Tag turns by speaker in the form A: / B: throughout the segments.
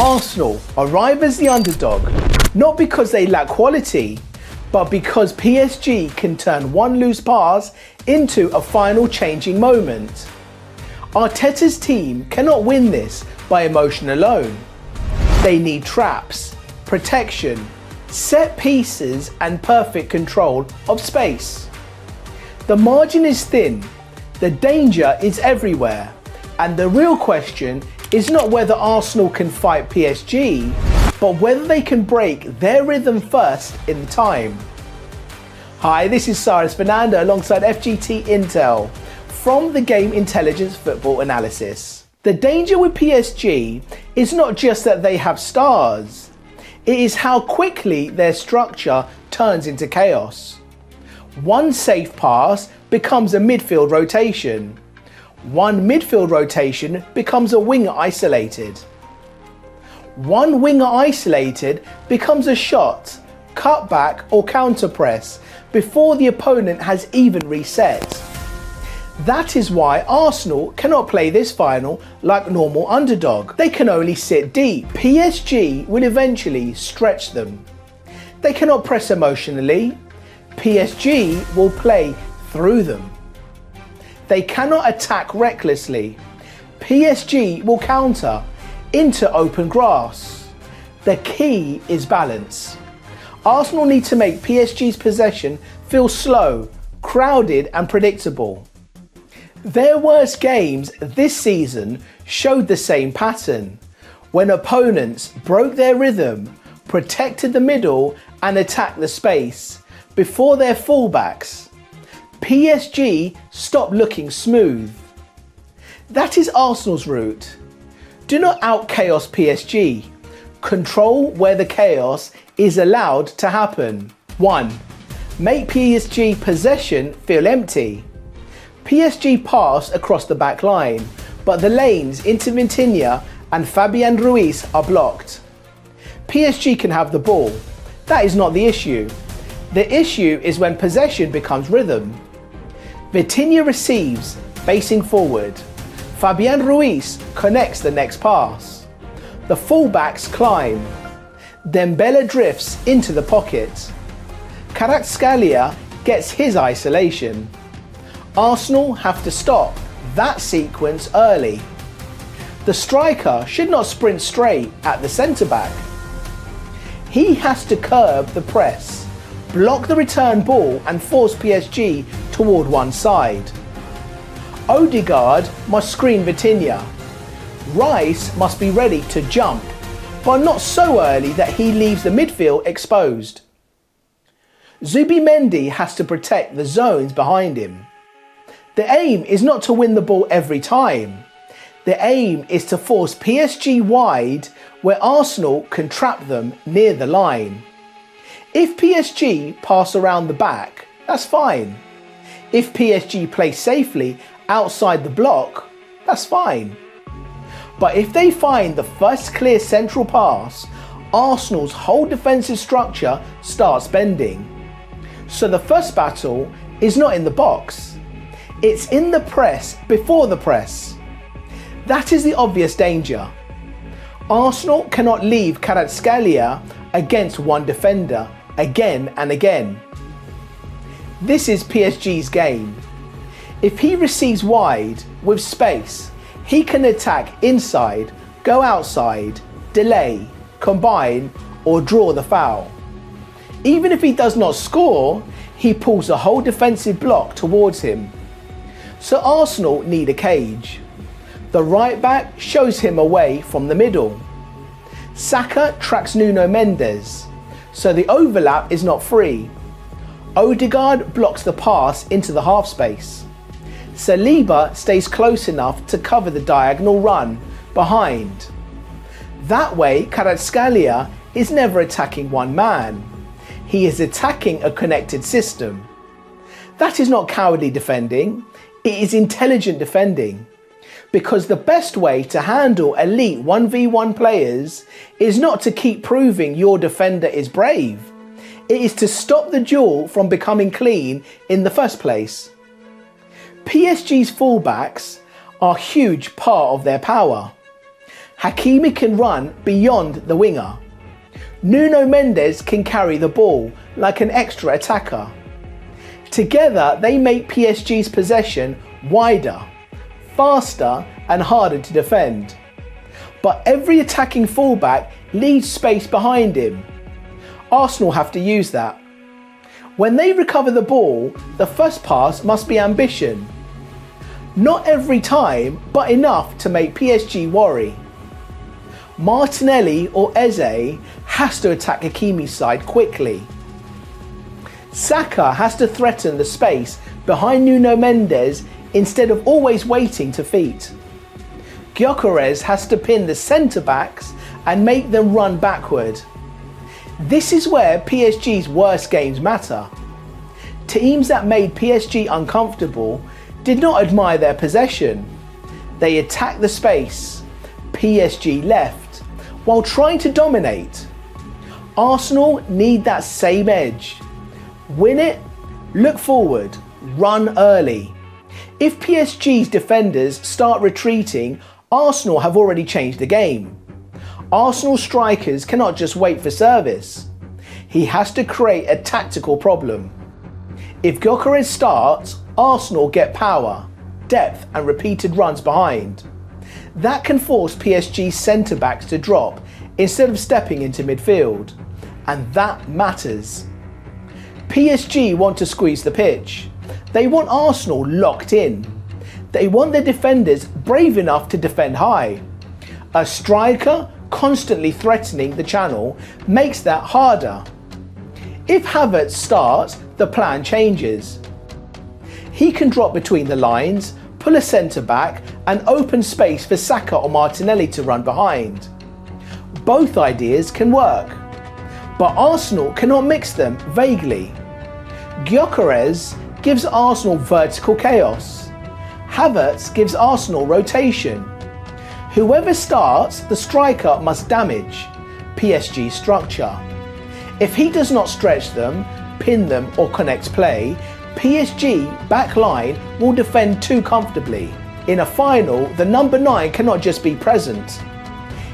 A: Arsenal arrive as the underdog, not because they lack quality, but because PSG can turn one loose pass into a final changing moment. Arteta's team cannot win this by emotion alone. They need traps, protection, set pieces and perfect control of space. The margin is thin, the danger is everywhere, and the real question is not whether Arsenal can fight PSG, but whether they can break their rhythm first in time. Hi, this is 𝗼𝐵⁴ FTGIntel alongside FGT-Intel from the Game Intelligence Football Analysis. The danger with PSG is not just that they have stars, it is how quickly their structure turns into chaos. One safe pass becomes a midfield rotation. One midfield rotation becomes a winger isolated. One winger isolated becomes a shot, cutback or counter press before the opponent has even reset. That is why Arsenal cannot play this final like normal underdog. They can only sit deep. PSG will eventually stretch them. They cannot press emotionally. PSG will play through them. They cannot attack recklessly. PSG will counter into open grass. The key is balance. Arsenal need to make PSG's possession feel slow, crowded and predictable. Their worst games this season showed the same pattern, when opponents broke their rhythm, protected the middle and attacked the space before their fullbacks. PSG stopped looking smooth. That is Arsenal's route. Do not out-chaos PSG. Control where the chaos is allowed to happen. 1. Make PSG possession feel empty. PSG pass across the back line, but the lanes into Vitinha and Fabian Ruiz are blocked. PSG can have the ball. That is not the issue. The issue is when possession becomes rhythm. Vitinha receives, facing forward. Fabian Ruiz connects the next pass. The fullbacks climb. Dembele drifts into the pocket. Kvaratskhelia gets his isolation. Arsenal have to stop that sequence early. The striker should not sprint straight at the centre-back. He has to curb the press, block the return ball and force PSG toward one side. Odegaard must screen Vitinha. Rice must be ready to jump, but not so early that he leaves the midfield exposed. Zubimendi has to protect the zones behind him. The aim is not to win the ball every time. The aim is to force PSG wide where Arsenal can trap them near the line. If PSG pass around the back, that's fine. If PSG play safely outside the block, that's fine. But if they find the first clear central pass, Arsenal's whole defensive structure starts bending. So the first battle is not in the box. It's in the press before the press. That is the obvious danger. Arsenal cannot leave Kvaratskhelia against one defender again and again. This is PSG's game. If he receives wide with space, he can attack inside, go outside, delay, combine or draw the foul. Even if he does not score, he pulls the whole defensive block towards him. So Arsenal need a cage. The right back shows him away from the middle. Saka tracks Nuno Mendes, so the overlap is not free. Odegaard blocks the pass into the half space. Saliba stays close enough to cover the diagonal run behind. That way Kvaratskhelia is never attacking one man. He is attacking a connected system. That is not cowardly defending. It is intelligent defending, because the best way to handle elite 1v1 players is not to keep proving your defender is brave. It is to stop the duel from becoming clean in the first place. PSG's fullbacks are a huge part of their power. 𝗼𝐼𝐵𝐵𝐵 can run beyond the winger. Nuno Mendes can carry the ball like an extra attacker. Together they make PSG's possession wider, faster and harder to defend. But every attacking fullback leaves space behind him. Arsenal have to use that. When they recover the ball, the first pass must be ambition. Not every time, but enough to make PSG worry. Martinelli or Eze has to attack 𝗼𝐼𝐵𝐵's side quickly. Saka has to threaten the space behind Nuno Mendes instead of always waiting to feet. Gyökeres has to pin the centre-backs and make them run backward. This is where PSG's worst games matter. Teams that made PSG uncomfortable did not admire their possession. They attacked the space, PSG left, while trying to dominate. Arsenal need that same edge. Win it, look forward, run early. If PSG's defenders start retreating, Arsenal have already changed the game. Arsenal strikers cannot just wait for service. He has to create a tactical problem. If Gyökeres starts, Arsenal get power, depth and repeated runs behind. That can force PSG's centre-backs to drop instead of stepping into midfield. And that matters. PSG want to squeeze the pitch. They want Arsenal locked in. They want their defenders brave enough to defend high. A striker constantly threatening the channel makes that harder. If Havertz starts, the plan changes. He can drop between the lines, pull a centre-back and open space for Saka or Martinelli to run behind. Both ideas can work, but Arsenal cannot mix them vaguely. Gyökeres gives Arsenal vertical chaos. Havertz gives Arsenal rotation. Whoever starts, the striker must damage PSG's structure. If he does not stretch them, pin them or connect play, PSG back line will defend too comfortably. In a final, the number 9 cannot just be present.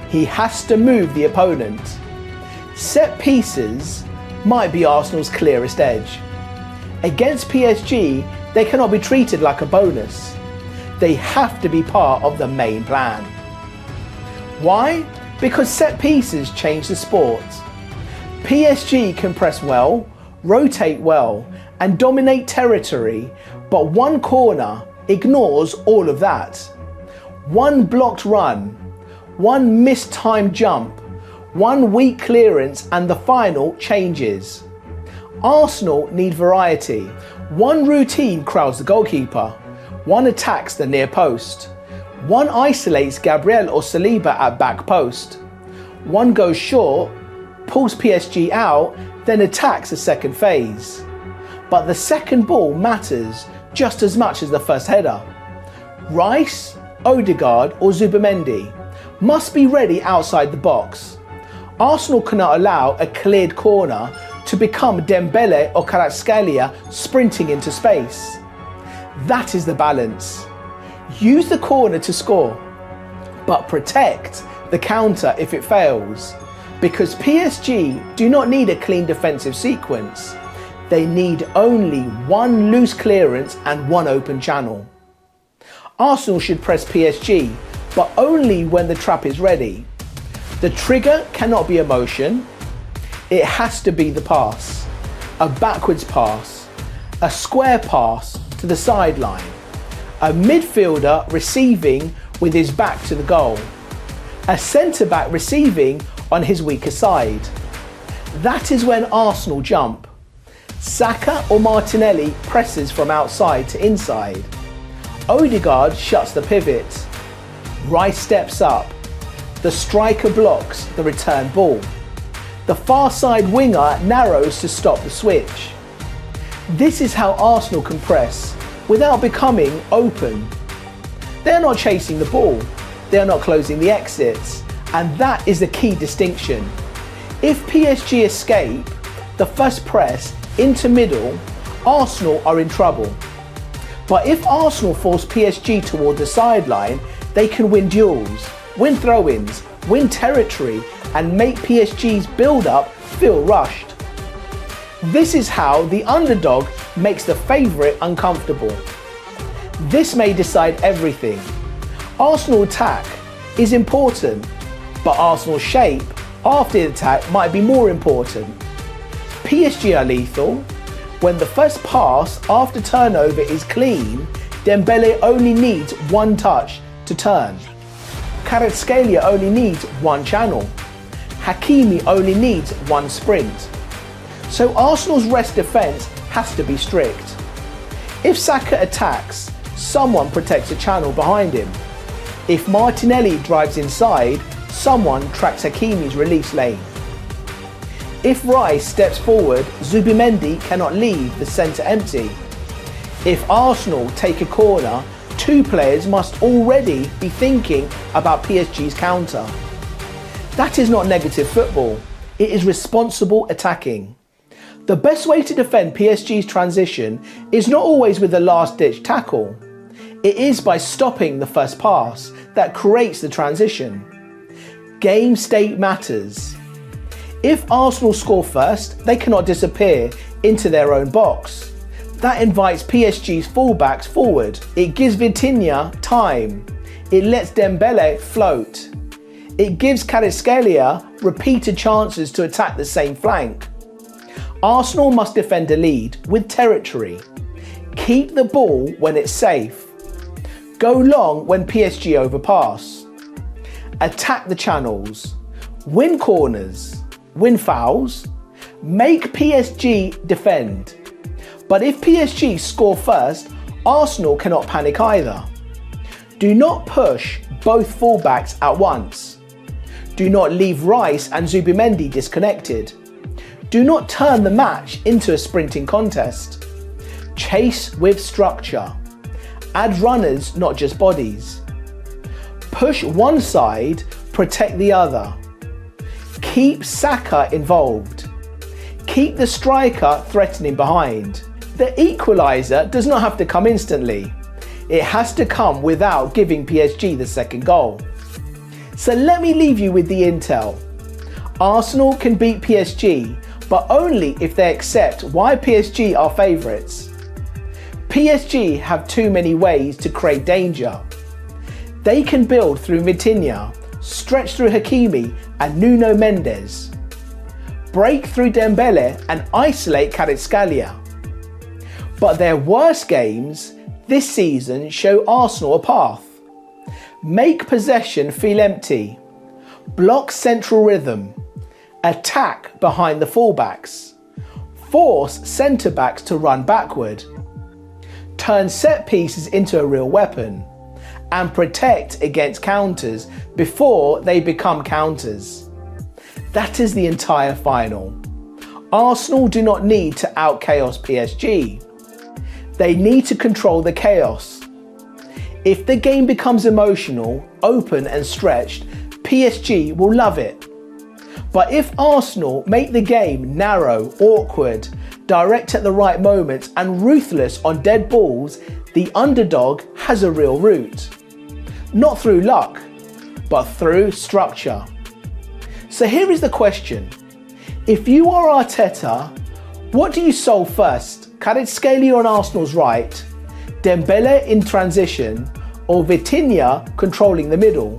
A: He has to move the opponent. Set pieces might be Arsenal's clearest edge. Against PSG, they cannot be treated like a bonus. They have to be part of the main plan. Why? Because set pieces change the sport. PSG can press well, rotate well, and dominate territory, but one corner ignores all of that. One blocked run, one mistimed jump, one weak clearance, and the final changes. Arsenal need variety. One routine crowds the goalkeeper, one attacks the near post, one isolates Gabriel or Saliba at back post, one goes short, pulls PSG out, then attacks the second phase. But the second ball matters just as much as the first header. Rice, Odegaard or Zubimendi must be ready outside the box. Arsenal cannot allow a cleared corner to become Dembele or Kvaratskhelia sprinting into space. That is the balance. Use the corner to score, but protect the counter if it fails. Because PSG do not need a clean defensive sequence. They need only one loose clearance and one open channel. Arsenal should press PSG, but only when the trap is ready. The trigger cannot be emotion. It has to be the pass. A backwards pass. A square pass to the sideline. A midfielder receiving with his back to the goal. A centre-back receiving on his weaker side. That is when Arsenal jump. Saka or Martinelli presses from outside to inside. Odegaard shuts the pivot. Rice steps up. The striker blocks the return ball. The far side winger narrows to stop the switch. This is how Arsenal can press without becoming open. They are not chasing the ball. They are not closing the exits. And that is the key distinction. If PSG escape the first press into middle, Arsenal are in trouble. But if Arsenal force PSG toward the sideline, they can win duels, win throw-ins win territory and make PSG's build-up feel rushed. This is how the underdog makes the favourite uncomfortable. This may decide everything. Arsenal attack is important, but Arsenal's shape after the attack might be more important. PSG are lethal. When the first pass after turnover is clean, Dembele only needs one touch to turn. Kvaratskhelia only needs one channel. 𝗼𝐵𝐵𝐼 only needs one sprint. So Arsenal's rest defence has to be strict. If Saka attacks, someone protects a channel behind him. If Martinelli drives inside, someone tracks 𝗼𝐵𝐵's release lane. If Rice steps forward, 𝗼𝐵𝐵𝐼 cannot leave the centre empty. If Arsenal take a corner, two players must already be thinking about PSG's counter. That is not negative football, it is responsible attacking. The best way to defend PSG's transition is not always with a last-ditch tackle. It is by stopping the first pass that creates the transition. Game state matters. If Arsenal score first, they cannot disappear into their own box. That invites PSG's fullbacks forward. It gives Vitinha time. It lets Dembele float. It gives Kvaratskhelia repeated chances to attack the same flank. Arsenal must defend a lead with territory. Keep the ball when it's safe. Go long when PSG overpass. Attack the channels. Win corners. Win fouls. Make PSG defend. But if PSG score first, Arsenal cannot panic either. Do not push both fullbacks at once. Do not leave Rice and 𝗼𝐵𝐵𝐼 disconnected. Do not turn the match into a sprinting contest. Chase with structure. Add runners, not just bodies. Push one side, protect the other. Keep Saka involved. Keep the striker threatening behind. The equaliser does not have to come instantly. It has to come without giving PSG the second goal. So let me leave you with the intel. Arsenal can beat PSG, but only if they accept why PSG are favourites. PSG have too many ways to create danger. They can build through Vitinha, stretch through 𝗼𝐵𝐵𝐼 and Nuno Mendes, break through Dembele and isolate Kvaratskhelia. But their worst games this season show Arsenal a path. Make possession feel empty. Block central rhythm. Attack behind the fullbacks. Force centre-backs to run backward. Turn set pieces into a real weapon. And protect against counters before they become counters. That is the entire final. Arsenal do not need to out-chaos PSG. They need to control the chaos. If the game becomes emotional, open and stretched, PSG will love it. But if Arsenal make the game narrow, awkward, direct at the right moments and ruthless on dead balls, the underdog has a real route. Not through luck, but through structure. So here is the question. If you are Arteta, what do you solve first? Kvaratskhelia on Arsenal's right, Dembele in transition, or Vitinha controlling the middle?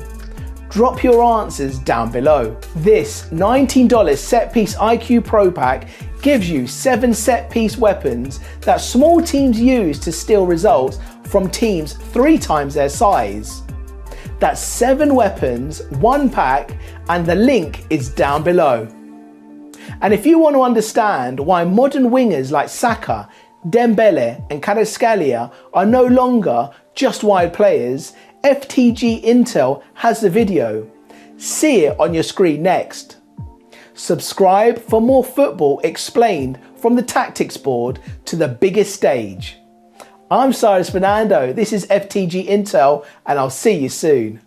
A: Drop your answers down below. This $19 Set Piece IQ Pro Pack gives you 7 set piece weapons that small teams use to steal results from teams 3 times their size. That's 7 weapons, 1 pack, and the link is down below. And if you want to understand why modern wingers like Saka, Dembele and Kvaratskhelia are no longer just wide players, FTGIntel has the video. See it on your screen next. Subscribe for more football explained from the tactics board to the biggest stage. I'm 𝗼𝐵𝐵𝐼𝐧𝐭𝐞𝐥, this is FTGIntel, and I'll see you soon.